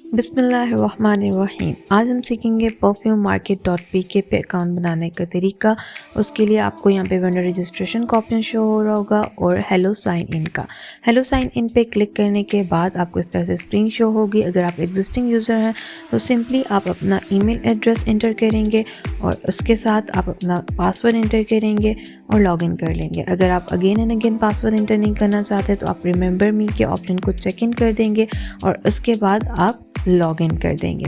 बिस्मिल्लाहिर्रहमानिर्रहीम। आज हम सीखेंगे perfumemarket.pk पे अकाउंट बनाने का तरीका। उसके लिए आपको यहाँ पे वेंडर रजिस्ट्रेशन का ऑप्शन शो हो रहा होगा और हेलो साइन इन का। हेलो साइन इन पे क्लिक करने के बाद आपको इस तरह से स्क्रीन शो होगी। अगर आप एग्जिस्टिंग यूज़र हैं तो सिंपली आप अपना ईमेल एड्रेस इंटर करेंगे और उसके साथ आप अपना पासवर्ड इंटर करेंगे और लॉगिन कर लेंगे। अगर आप again and again password inter नहीं करना चाहते तो आप रिमेंबर मी के ऑप्शन को चेक इन कर देंगे और उसके बाद आप लॉग इन कर देंगे।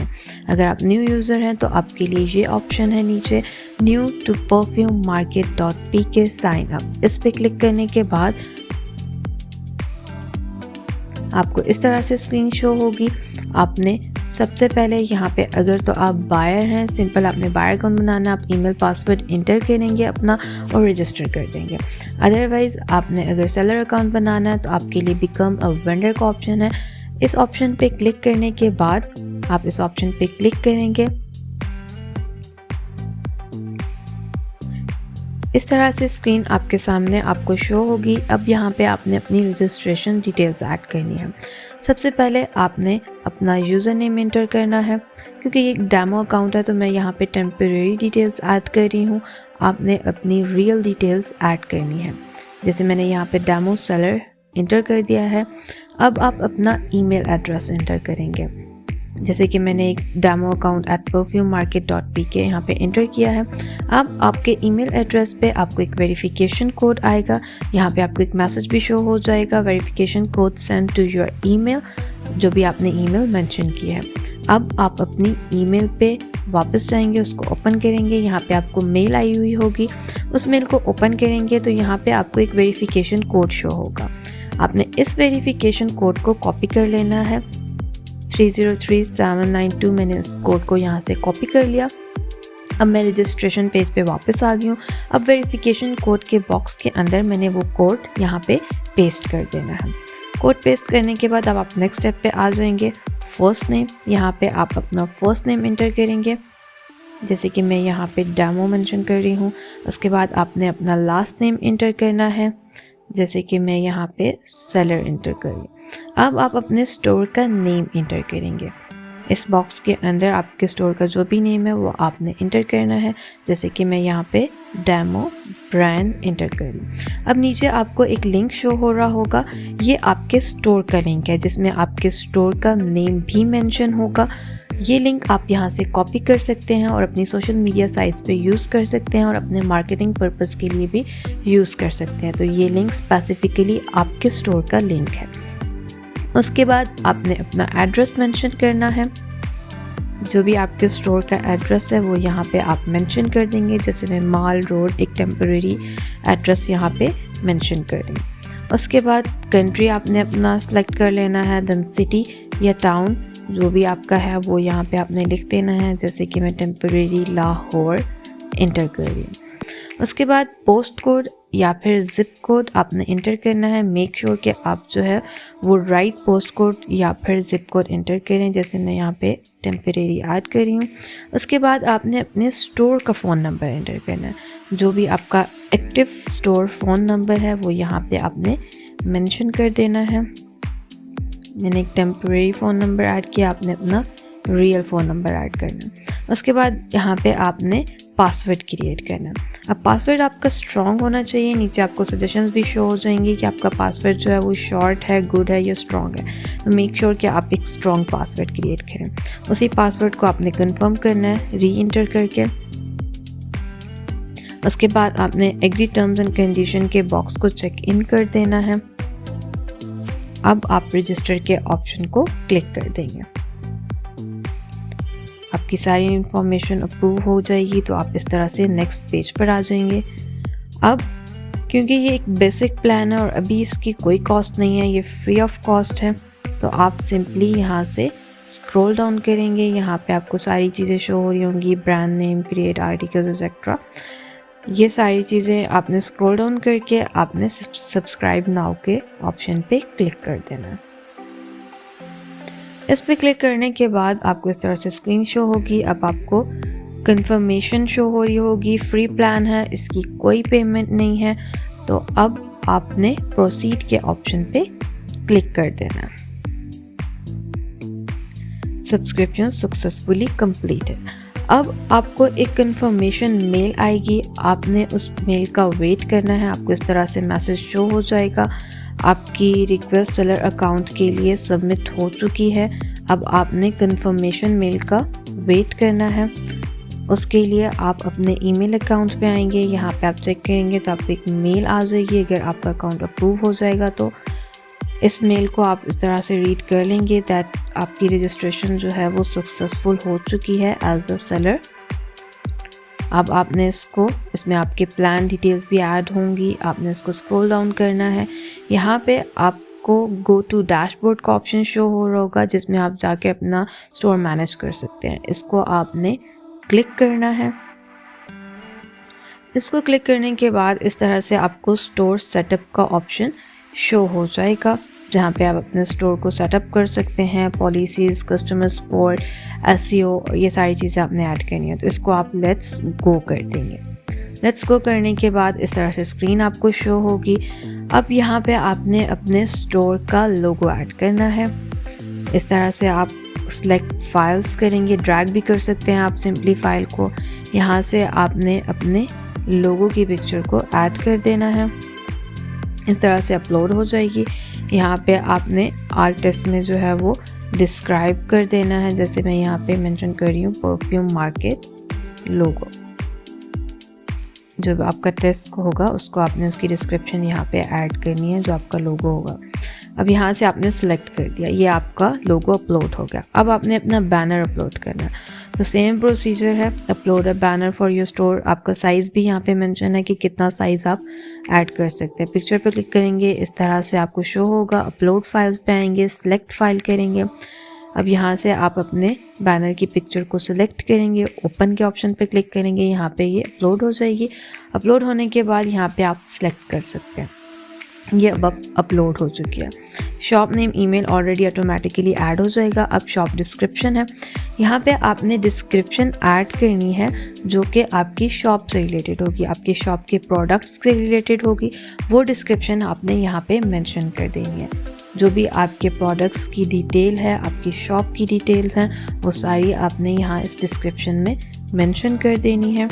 अगर आप न्यू यूज़र हैं तो आपके लिए ये ऑप्शन है नीचे new to perfumemarket.pk sign up. इस पे क्लिक करने के बाद आपको इस तरह से स्क्रीन शो होगी। आपने सबसे पहले यहाँ पे अगर तो आप बायर हैं सिंपल आपने बायर अकाउंट बनाना, आप ईमेल पासवर्ड इंटर करेंगे अपना और रजिस्टर कर देंगे। अदरवाइज़ आपने अगर सेलर अकाउंट बनाना है तो आपके लिए बिकम अ वेंडर का ऑप्शन है। इस ऑप्शन पे क्लिक करने के बाद आप इस ऑप्शन पे क्लिक करेंगे। इस तरह से स्क्रीन आपके सामने आपको शो होगी। अब यहाँ पे आपने अपनी रजिस्ट्रेशन डिटेल्स ऐड करनी है। सबसे पहले आपने अपना यूज़र नेम इंटर करना है। क्योंकि ये एक डेमो अकाउंट है तो मैं यहाँ पे टेम्परेरी डिटेल्स ऐड कर रही हूँ। आपने अपनी रियल डिटेल्स ऐड करनी है। जैसे मैंने यहाँ पे डेमो सेलर इंटर कर दिया है। अब आप अपना ईमेल एड्रेस इंटर करेंगे। जैसे कि मैंने एक डेमो अकाउंट @perfumemarket.pk यहाँ पे इंटर किया है। अब आपके ईमेल एड्रेस पे आपको एक वेरिफिकेशन कोड आएगा। यहाँ पे आपको एक मैसेज भी शो हो जाएगा, verification code send to your email, जो भी आपने ईमेल मेंशन किया है। अब आप अपनी ईमेल पे वापस जाएंगे, उसको ओपन करेंगे। यहाँ पे आपको मेल आई हुई होगी, उस मेल को ओपन करेंगे तो यहाँ पे आपको एक वेरिफिकेशन कोड शो होगा। आपने इस वेरिफिकेशन कोड को कॉपी कर लेना है। 303792 मैंने इस कोड को यहाँ से कॉपी कर लिया। अब मैं रजिस्ट्रेशन पेज पे वापस आ गई हूँ। अब वेरिफिकेशन कोड के बॉक्स के अंदर मैंने वो कोड यहाँ पे पेस्ट कर देना है। कोड पेस्ट करने के बाद अब आप नेक्स्ट स्टेप पे आ जाएंगे। फर्स्ट नेम, यहाँ पे आप अपना फर्स्ट नेम इंटर करेंगे। जैसे कि मैं यहाँ पे डेमो मेंशन कर रही हूँ। उसके बाद आपने अपना लास्ट नेम इंटर करना है। जैसे कि मैं यहाँ पे सेलर इंटर कर रही। अब आप अपने स्टोर का नेम इंटर करेंगे। इस बॉक्स के अंदर आपके स्टोर का जो भी नेम है वो आपने इंटर करना है। जैसे कि मैं यहाँ पे डेमो ब्रांड इंटर कर रही। अब नीचे आपको एक लिंक शो हो रहा होगा, ये आपके स्टोर का लिंक है जिसमें आपके स्टोर का नेम भी मेंशन होगा। ये लिंक आप यहाँ से कॉपी कर सकते हैं और अपनी सोशल मीडिया साइट्स पे यूज़ कर सकते हैं और अपने मार्केटिंग पर्पस के लिए भी यूज़ कर सकते हैं। तो ये लिंक स्पेसिफिकली आपके स्टोर का लिंक है। उसके बाद आपने अपना एड्रेस मेंशन करना है। जो भी आपके स्टोर का एड्रेस है वो यहाँ पे आप मेंशन कर देंगे। जैसे मैं माल रोड एक टेम्परेरी एड्रेस यहाँ पे मेंशन कर रही हूँ। उसके बाद कंट्री आपने अपना सेलेक्ट कर लेना है। देन सिटी या टाउन जो भी आपका है वो यहाँ पे आपने लिख देना है। जैसे कि मैं टेम्परेरी लाहौर इंटर कर रही हूँ। उसके बाद पोस्ट कोड या फिर ज़िप कोड आपने इंटर करना है। मेक श्योर कि आप जो है वो राइट पोस्ट कोड या फिर ज़िप कोड इंटर करें। जैसे मैं यहाँ पे टेम्परेरी ऐड कर रही हूँ। उसके बाद आपने अपने स्टोर का फ़ोन नंबर इंटर करना है। जो भी आपका एक्टिव स्टोर फ़ोन नंबर है वो यहाँ पे आपने मेंशन कर देना है। मैंने एक टेम्परेरी फ़ोन नंबर ऐड किया, आपने अपना रियल फ़ोन नंबर ऐड करना। उसके बाद यहाँ पे आपने पासवर्ड क्रिएट करना। अब पासवर्ड आपका स्ट्रॉन्ग होना चाहिए। नीचे आपको सजेशंस भी शो हो जाएंगी कि आपका पासवर्ड जो है वो शॉर्ट है, गुड है या स्ट्रॉन्ग है। तो मेक श्योर कि आप एक स्ट्रॉन्ग पासवर्ड क्रिएट करें। उसी पासवर्ड को आपने कंफर्म करना है री इंटर करके। उसके बाद आपने एग्री टर्म्स एंड कंडीशन के बॉक्स को चेक इन कर देना है। अब आप रजिस्टर के ऑप्शन को क्लिक कर देंगे। आपकी सारी इंफॉर्मेशन अप्रूव हो जाएगी तो आप इस तरह से नेक्स्ट पेज पर आ जाएंगे। अब क्योंकि ये एक बेसिक प्लान है और अभी इसकी कोई कॉस्ट नहीं है, ये फ्री ऑफ कॉस्ट है, तो आप सिंपली यहाँ से स्क्रॉल डाउन करेंगे। यहाँ पे आपको सारी चीज़ें शो हो रही होंगी, brand name, create articles etcetera. ये सारी चीज़ें आपने स्क्रॉल डाउन करके आपने सब्सक्राइब नाउ के ऑप्शन पे क्लिक कर देना है। इस पे क्लिक करने के बाद आपको इस तरह से स्क्रीन शो होगी। अब आपको कंफर्मेशन शो हो रही होगी, फ्री प्लान है, इसकी कोई पेमेंट नहीं है। तो अब आपने प्रोसीड के ऑप्शन पे क्लिक कर देना। Subscription successfully completed. अब आपको एक कंफर्मेशन मेल आएगी, आपने उस मेल का वेट करना है। आपको इस तरह से मैसेज शो हो जाएगा, आपकी रिक्वेस्ट सेलर अकाउंट के लिए सबमिट हो चुकी है। अब आपने कंफर्मेशन मेल का वेट करना है। उसके लिए आप अपने ईमेल अकाउंट पे आएंगे, यहाँ पे आप चेक करेंगे तो आपको एक मेल आ जाएगी। अगर आपका अकाउंट अप्रूव हो जाएगा तो इस मेल को आप इस तरह से रीड कर लेंगे दैट आपकी रजिस्ट्रेशन जो है वो सक्सेसफुल हो चुकी है एज अ सेलर। अब आपने इसमें आपके प्लान डिटेल्स भी ऐड होंगी। आपने इसको स्क्रॉल डाउन करना है। यहाँ पे आपको गो टू डैशबोर्ड का ऑप्शन शो हो रहा होगा जिसमें आप जाके अपना स्टोर मैनेज कर सकते हैं। इसको आपने क्लिक करना है। इसको क्लिक करने के बाद इस तरह से आपको स्टोर सेटअप का ऑप्शन शो हो जाएगा जहाँ पे आप अपने स्टोर को सेटअप कर सकते हैं। पॉलिसीज़, कस्टमर सपोर्ट, एसईओ और ये सारी चीज़ें आपने ऐड करनी है। तो इसको आप लेट्स गो कर देंगे। लेट्स गो करने के बाद इस तरह से स्क्रीन आपको शो होगी। अब यहाँ पे आपने अपने स्टोर का लोगो ऐड करना है। इस तरह से आप सेलेक्ट फाइल्स करेंगे, ड्रैग भी कर सकते हैं आप सिंपली फाइल को। यहाँ से आपने अपने लोगो की पिक्चर को ऐड कर देना है। इस तरह से अपलोड हो जाएगी। यहाँ पे आपने आर्ट टेक्स्ट में जो है वो डिस्क्राइब कर देना है, जैसे मैं यहाँ पे मेंशन कर रही हूँ परफ्यूम मार्केट लोगो। जो आपका टेक्स्ट होगा उसको आपने उसकी डिस्क्रिप्शन यहाँ पे ऐड करनी है जो आपका लोगो होगा। अब यहाँ से आपने सेलेक्ट कर दिया, ये आपका लोगो अपलोड हो गया। अब आपने अपना बैनर अपलोड करना है। तो सेम प्रोसीजर है, upload a banner for your store. आपका साइज़ भी यहाँ पे मेंशन है कि कितना साइज़ आप ऐड कर सकते हैं। पिक्चर पर क्लिक करेंगे, इस तरह से आपको शो होगा। अपलोड फाइल्स पे आएंगे, सिलेक्ट फाइल करेंगे। अब यहाँ से आप अपने बैनर की पिक्चर को सिलेक्ट करेंगे, ओपन के ऑप्शन पे क्लिक करेंगे, यहाँ पे ये अपलोड हो जाएगी। अपलोड होने के बाद यहाँ पे आप सिलेक्ट कर सकते हैं, ये अब अपलोड हो चुकी है। Shop name, email already automatically add हो जाएगा। अब शॉप डिस्क्रिप्शन है, यहाँ पे आपने डिस्क्रिप्शन ऐड करनी है जो कि आपकी शॉप से रिलेटेड होगी, आपके शॉप के प्रोडक्ट्स से रिलेटेड होगी। वो डिस्क्रिप्शन आपने यहाँ पे मेंशन कर देनी है। जो भी आपके प्रोडक्ट्स की डिटेल है, आपकी शॉप की डिटेल है, वो सारी आपने यहाँ इस डिस्क्रिप्शन में मेंशन कर देनी है।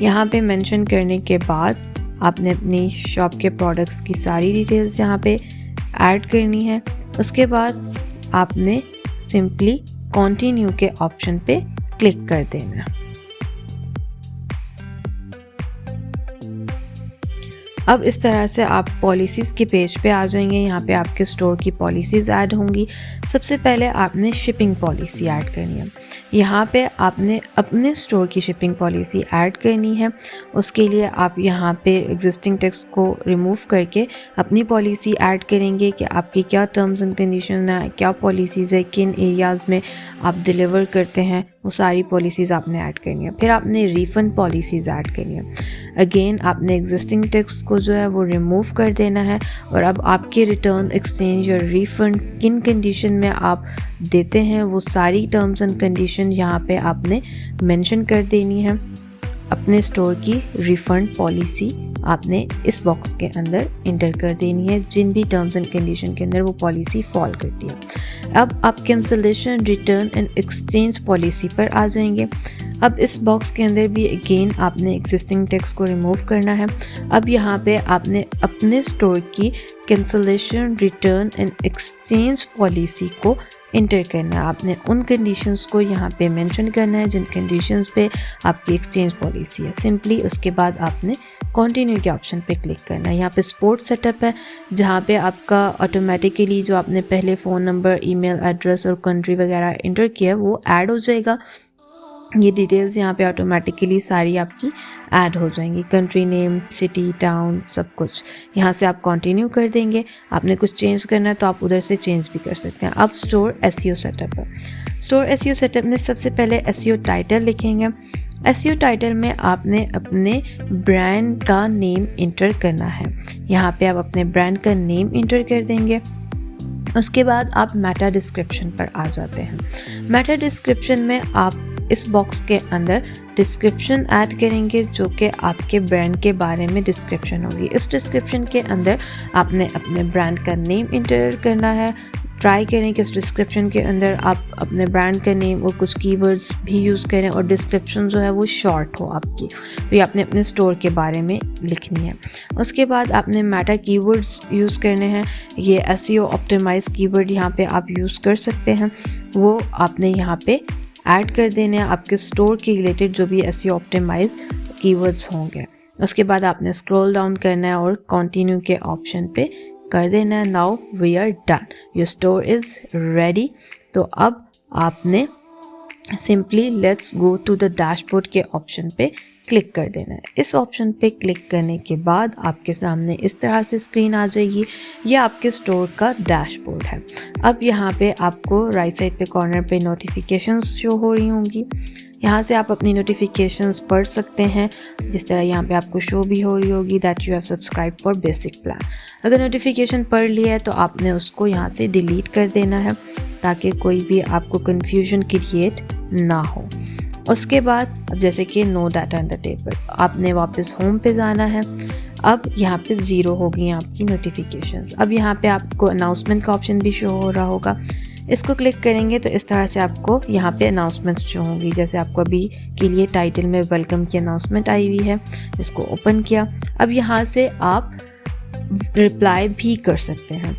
यहाँ पे मेंशन करने के बाद आपने अपनी शॉप के प्रोडक्ट्स की सारी डिटेल्स यहाँ पे ऐड करनी है। उसके बाद आपने सिंपली कंटिन्यू के ऑप्शन पे क्लिक कर देना है। अब इस तरह से आप पॉलिसीज़ के पेज पे आ जाएंगे। यहाँ पे आपके स्टोर की पॉलिसीज़ ऐड होंगी। सबसे पहले आपने शिपिंग पॉलिसी ऐड करनी है। यहाँ पे आपने अपने स्टोर की शिपिंग पॉलिसी ऐड करनी है। उसके लिए आप यहाँ पे एग्जिस्टिंग टेक्स्ट को रिमूव करके अपनी पॉलिसी ऐड करेंगे कि आपकी क्या टर्म्स एंड कंडीशन है, क्या पॉलिसीज़ है, किन एरियाज़ में आप डिलीवर करते हैं, वो सारी पॉलिसीज़ आपने ऐड करनी है। फिर आपने रिफ़ंड पॉलिसीज़ ऐड करनी है। अगेन आपने एग्जिस्टिंग टेक्स्ट को जो है वो रिमूव कर देना है और अब आपके रिटर्न, एक्सचेंज और रिफ़ंड किन कंडीशन में आप देते हैं वो सारी टर्म्स एंड कंडीशन यहाँ पे आपने मेंशन कर देनी है। अपने स्टोर की रिफ़ंड पॉलिसी आपने इस बॉक्स के अंदर इंटर कर देनी है, जिन भी टर्म्स एंड कंडीशन के अंदर वो पॉलिसी फॉल करती है। अब आप cancellation, return and exchange policy पर आ जाएंगे। अब इस बॉक्स के अंदर भी अगेन आपने एग्जिस्टिंग टेक्स्ट को रिमूव करना है। अब यहाँ पे आपने अपने स्टोर की cancellation, return and exchange policy को इंटर करना है। आपने उन कंडीशंस को यहाँ पे मेंशन करना है जिन कंडीशंस पे आपकी एक्सचेंज पॉलिसी है। सिंपली उसके बाद आपने कंटिन्यू के ऑप्शन पे क्लिक करना है। यहाँ पे सपोर्ट सेटअप है जहाँ पे आपका ऑटोमेटिकली जो आपने पहले फ़ोन नंबर, ईमेल एड्रेस और कंट्री वगैरह इंटर किया है वो ऐड हो जाएगा। ये डिटेल्स यहाँ पे ऑटोमेटिकली सारी आपकी ऐड हो जाएंगी, कंट्री नेम, सिटी, टाउन, सब कुछ। यहाँ से आप कंटिन्यू कर देंगे। आपने कुछ चेंज करना है तो आप उधर से चेंज भी कर सकते हैं। अब स्टोर एसईओ सेटअप है। स्टोर एसईओ सेटअप में सबसे पहले एसईओ टाइटल लिखेंगे। एसईओ टाइटल में आपने अपने ब्रांड का नेम इंटर करना है। यहाँ पे आप अपने ब्रांड का नेम इंटर कर देंगे। उसके बाद आप मेटा डिस्क्रिप्शन पर आ जाते हैं। मेटा डिस्क्रिप्शन में आप इस बॉक्स के अंदर डिस्क्रिप्शन ऐड करेंगे जो कि आपके ब्रांड के बारे में डिस्क्रिप्शन होगी। इस डिस्क्रिप्शन के अंदर आपने अपने ब्रांड का नेम इंटर करना है, ट्राई करें कि इस डिस्क्रिप्शन के अंदर आप अपने ब्रांड का नेम और कुछ कीवर्ड्स भी यूज़ करें और डिस्क्रिप्शन जो है वो शॉर्ट हो आपकी, तो ये आपने अपने स्टोर के बारे में लिखनी है। उसके बाद आपने मेटा कीवर्ड्स यूज़ करने हैं। ये एसईओ ऑप्टिमाइज कीवर्ड यहाँ पे आप यूज़ कर सकते हैं, वो आपने यहाँ पे ऐड कर देने हैं आपके स्टोर के रिलेटेड जो भी एसईओ ऑप्टिमाइज कीवर्ड्स होंगे। उसके बाद आपने स्क्रॉल डाउन करना है और कंटिन्यू के ऑप्शन पे कर देना है। Now we are done, your store is ready. तो अब आपने simply let's go to the dashboard के ऑप्शन पे क्लिक कर देना है। इस ऑप्शन पे क्लिक करने के बाद आपके सामने इस तरह से स्क्रीन आ जाएगी। ये आपके स्टोर का डैशबोर्ड है। अब यहाँ पे आपको राइट साइड पे कॉर्नर पे नोटिफिकेशंस शो हो रही होंगी। यहाँ से आप अपनी नोटिफिकेशंस पढ़ सकते हैं, जिस तरह यहाँ पे आपको शो भी हो रही होगी that you have subscribe for basic plan. अगर नोटिफिकेशन पढ़ लिया है तो आपने उसको यहाँ से डिलीट कर देना है ताकि कोई भी आपको कन्फ्यूजन क्रिएट ना हो। उसके बाद अब जैसे कि no data in the table, आपने वापस होम पे जाना है। अब यहाँ पे 0 होगी आपकी नोटिफिकेशंस। अब यहाँ पे आपको अनाउंसमेंट का ऑप्शन भी शो हो रहा होगा। इसको क्लिक करेंगे तो इस तरह से आपको यहाँ पे अनाउंसमेंट्स शो होंगी। जैसे आपको अभी के लिए टाइटल में वेलकम की अनाउंसमेंट आई हुई है, इसको ओपन किया। अब यहाँ से आप रिप्लाई भी कर सकते हैं।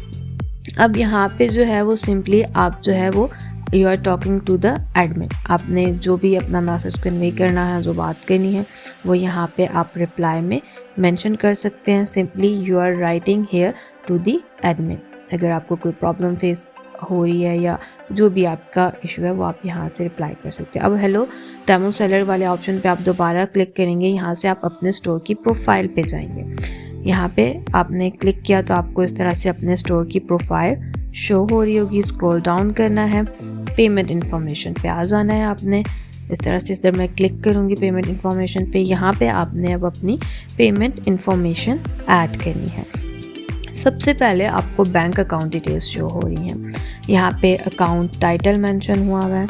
अब यहाँ पे जो है वो सिंपली आप जो है वो you are talking to the admin, आपने जो भी अपना मैसेज कन्वे करना है, जो बात करनी है, वो यहाँ पे आप रिप्लाई में मेंशन कर सकते हैं। Simply you are writing here to the admin. अगर आपको कोई प्रॉब्लम फेस हो रही है या जो भी आपका इशू है वो आप यहाँ से रिप्लाई कर सकते हैं। अब हेलो डेमो सेलर वाले ऑप्शन पे आप दोबारा क्लिक करेंगे। यहाँ से आप अपने स्टोर की प्रोफाइल पे जाएंगे। यहाँ पे आपने क्लिक किया तो आपको इस तरह से अपने स्टोर की प्रोफाइल शो हो रही होगी। स्क्रॉल डाउन करना है, पेमेंट इन्फॉर्मेशन पे आ जाना है आपने। इस तरह से इस तरह मैं क्लिक करूँगी पेमेंट इन्फॉर्मेशन पे। यहाँ पे आपने अब अपनी पेमेंट इन्फॉर्मेशन ऐड करनी है। सबसे पहले आपको बैंक अकाउंट डिटेल्स शो हो रही हैं। यहाँ पे अकाउंट टाइटल मेंशन हुआ हुआ है।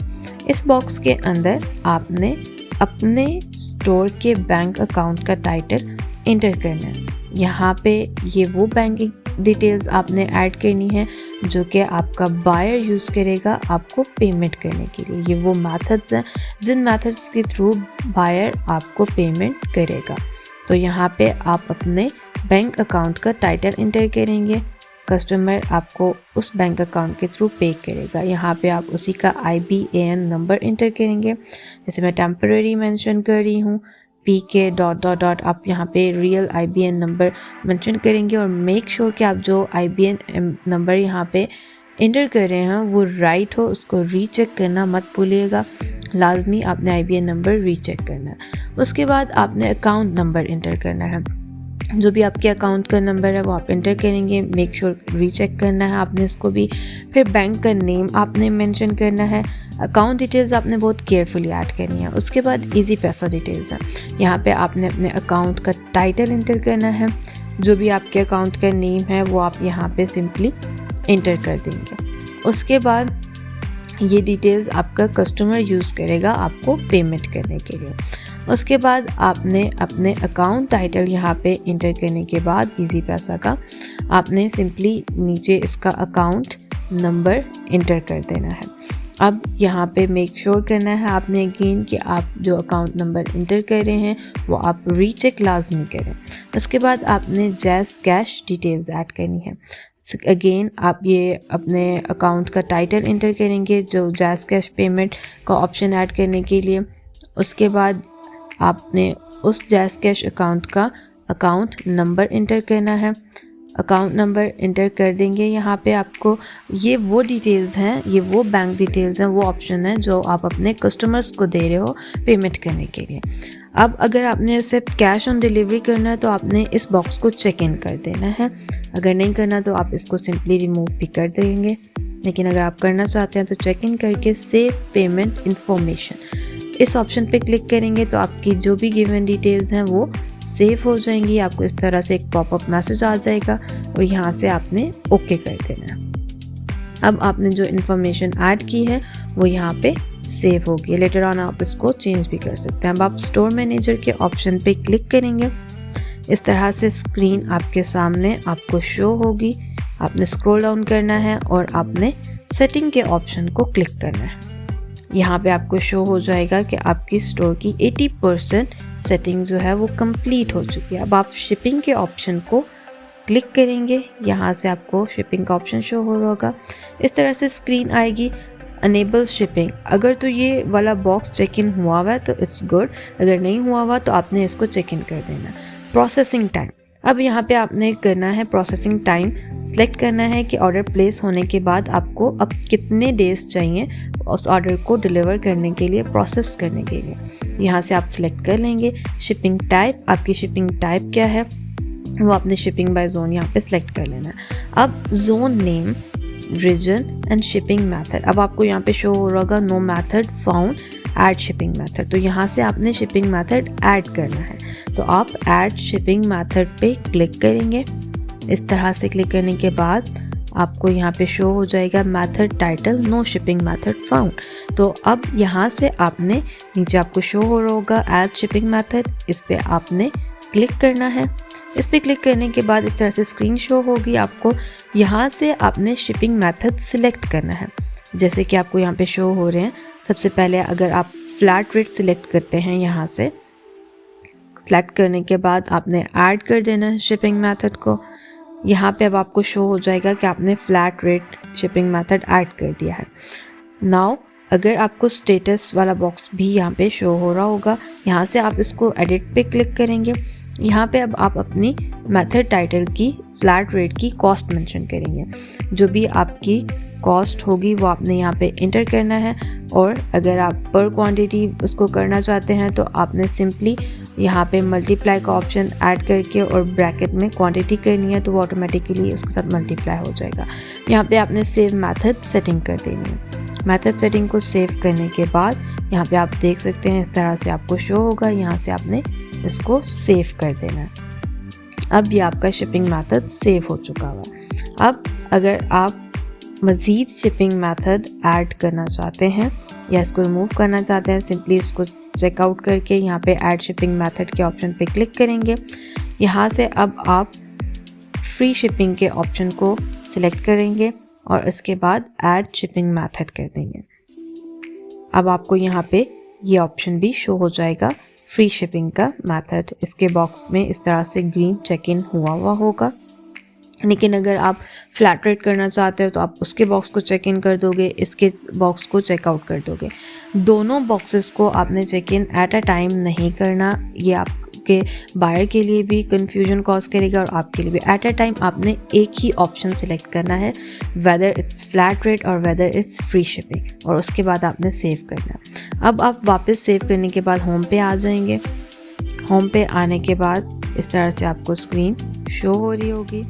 इस बॉक्स के अंदर आपने अपने स्टोर के बैंक अकाउंट का टाइटल इंटर करना है। यहाँ पे ये वो बैंकिंग डिटेल्स आपने ऐड करनी है जो कि आपका बायर यूज़ करेगा आपको पेमेंट करने के लिए। ये वो मेथड्स हैं जिन मेथड्स के थ्रू बायर आपको पेमेंट करेगा। तो यहाँ पे आप अपने बैंक अकाउंट का टाइटल इंटर करेंगे। कस्टमर आपको उस बैंक अकाउंट के थ्रू पे करेगा। यहाँ पे आप उसी का IBAN नंबर इंटर करेंगे। जैसे मैं टेम्परेरी मेंशन कर रही हूँ, PK ... आप यहाँ पे रियल IBAN नंबर मेंशन करेंगे और मेक श्योर कि आप जो IBAN नंबर यहाँ पे इंटर कर रहे हैं वो राइट हो। उसको रीचेक करना मत भूलिएगा, लाजमी आपने IBAN नंबर रीचेक करना है। उसके बाद आपने अकाउंट नंबर इंटर करना है। जो भी आपके अकाउंट का नंबर है वो आप इंटर करेंगे, मेक श्योर रीचेक करना है आपने इसको भी। फिर बैंक का नेम आपने मेंशन करना है। अकाउंट डिटेल्स आपने बहुत केयरफुली ऐड करनी है। उसके बाद इजी पैसा डिटेल्स है। यहाँ पे आपने अपने अकाउंट का टाइटल इंटर करना है। जो भी आपके अकाउंट का नेम है वो आप यहाँ पे सिंपली इंटर कर देंगे। उसके बाद ये डिटेल्स आपका कस्टमर यूज़ करेगा आपको पेमेंट करने के लिए। उसके बाद आपने अपने अकाउंट टाइटल यहाँ पे इंटर करने के बाद इजी पैसा का आपने सिंपली नीचे इसका अकाउंट नंबर इंटर कर देना है। अब यहाँ पे मेक श्योर करना है आपने अगेन कि आप जो अकाउंट नंबर इंटर कर रहे हैं वो आप रीचेक लाजमी करें। उसके बाद आपने जैज़ कैश डिटेल्स ऐड करनी है। अगेन आप ये अपने अकाउंट का टाइटल इंटर करेंगे जो जैज़ कैश पेमेंट का ऑप्शन ऐड करने के लिए। उसके बाद आपने उस जैज़ कैश अकाउंट का अकाउंट नंबर इंटर करना है। अकाउंट नंबर इंटर कर देंगे। यहाँ पे आपको ये वो डिटेल्स हैं, ये वो बैंक डिटेल्स हैं, वो ऑप्शन है जो आप अपने कस्टमर्स को दे रहे हो पेमेंट करने के लिए। अब अगर आपने सिर्फ कैश ऑन डिलीवरी करना है तो आपने इस बॉक्स को चेक इन कर देना है। अगर नहीं करना तो आप इसको सिंपली रिमूव भी कर देंगे। लेकिन अगर आप करना चाहते हैं तो चेक इन करके सेव पेमेंट इन्फॉर्मेशन इस ऑप्शन पे क्लिक करेंगे तो आपकी जो भी गिवन डिटेल्स हैं वो सेव हो जाएंगी। आपको इस तरह से एक पॉपअप मैसेज आ जाएगा और यहाँ से आपने ओके कर देना है। अब आपने जो इन्फॉर्मेशन ऐड की है वो यहाँ पे सेव होगी। लेटर ऑन आप इसको चेंज भी कर सकते हैं। अब आप स्टोर मैनेजर के ऑप्शन पे क्लिक करेंगे। इस तरह से स्क्रीन आपके सामने आपको शो होगी। आपने स्क्रॉल डाउन करना है और आपने सेटिंग के ऑप्शन को क्लिक करना है। यहाँ पे आपको शो हो जाएगा कि आपकी स्टोर की 80% सेटिंग जो है वो कंप्लीट हो चुकी है। अब आप शिपिंग के ऑप्शन को क्लिक करेंगे, यहाँ से आपको शिपिंग का ऑप्शन शो हो रहा होगा। इस तरह से स्क्रीन आएगी, अनेबल शिपिंग। अगर तो ये वाला बॉक्स चेक इन हुआ हुआ है तो इट्स गुड, अगर नहीं हुआ हुआ तो आपने इसको चेक इन कर देना। प्रोसेसिंग टाइम, अब यहाँ पे आपने करना है प्रोसेसिंग टाइम सेलेक्ट करना है कि ऑर्डर प्लेस होने के बाद आपको अब कितने डेज चाहिए उस ऑर्डर को डिलीवर करने के लिए, प्रोसेस करने के लिए। यहाँ से आप सिलेक्ट कर लेंगे। शिपिंग टाइप, आपकी शिपिंग टाइप क्या है वो आपने शिपिंग बाय जोन यहाँ पे सिलेक्ट कर लेना है। अब zone name, region and shipping method, अब आपको यहाँ पे शो हो रहा होगा no method found, add shipping method. तो यहाँ से आपने शिपिंग मेथड ऐड करना है, तो आप ऐड शिपिंग मेथड पे क्लिक करेंगे। इस तरह से क्लिक करने के बाद आपको यहाँ पे शो हो जाएगा method title no shipping method found. तो अब यहाँ से आपने नीचे आपको शो हो रहा होगा ऐड शिपिंग मेथड, इस पर आपने क्लिक करना है। इस पर क्लिक करने के बाद इस तरह से स्क्रीन शो होगी आपको। यहाँ से आपने शिपिंग मेथड सिलेक्ट करना है, जैसे कि आपको यहाँ पे शो हो रहे हैं। सबसे पहले अगर आप फ्लैट रेट सिलेक्ट करते हैं, यहाँ से सिलेक्ट करने के बाद आपने ऐड कर देना है शिपिंग मेथड को। यहाँ पे अब आपको शो हो जाएगा कि आपने flat rate shipping method add कर दिया है। नाउ अगर आपको स्टेटस वाला बॉक्स भी यहाँ पे शो हो रहा होगा, यहाँ से आप इसको एडिट पे क्लिक करेंगे। यहाँ पे अब आप अपनी मेथड टाइटल की फ्लैट रेट की कॉस्ट मेंशन करेंगे। जो भी आपकी कॉस्ट होगी वो आपने यहाँ पे इंटर करना है, और अगर आप पर क्वांटिटी उसको करना चाहते हैं तो आपने सिंपली यहाँ पे मल्टीप्लाई का ऑप्शन ऐड करके और ब्रैकेट में क्वांटिटी करनी है तो वो ऑटोमेटिकली उसके साथ मल्टीप्लाई हो जाएगा। यहाँ पे आपने सेव मेथड सेटिंग कर देनी है। मेथड सेटिंग को सेव करने के बाद यहाँ पे आप देख सकते हैं इस तरह से आपको शो होगा। यहाँ से आपने इसको सेव कर देना है। अब ये आपका शिपिंग मेथड सेव हो चुका हुआ है। अब अगर आप मज़ीद शिपिंग मेथड ऐड करना चाहते हैं या इसको रिमूव करना चाहते हैं, सिंपली इसको चेकआउट करके यहाँ पे ऐड शिपिंग मेथड के ऑप्शन पे क्लिक करेंगे। यहाँ से अब आप फ्री शिपिंग के ऑप्शन को सिलेक्ट करेंगे और इसके बाद ऐड शिपिंग मेथड कर देंगे। अब आपको यहाँ पे ये ऑप्शन भी शो हो जाएगा फ्री शिपिंग का मेथड। इसके बॉक्स में इस तरह से ग्रीन चेक इन हुआ होगा। लेकिन अगर आप फ्लैट रेट करना चाहते हो तो आप उसके बॉक्स को चेक इन कर दोगे, इसके बॉक्स को चेकआउट कर दोगे। दोनों बॉक्सेस को आपने check in at a time नहीं करना, ये आपके बायर के लिए भी कंफ्यूजन कॉज करेगा और आपके लिए भी। एट अ टाइम आपने एक ही ऑप्शन सेलेक्ट करना है, वेदर इट्स फ्लैट रेट और वेदर इट्स फ्री शिपिंग, और उसके बाद आपने सेव करना। अब आप वापस सेव करने के बाद होम पे आ जाएंगे। होम पे आने के बाद इस तरह से आपको स्क्रीन शो हो रही होगी।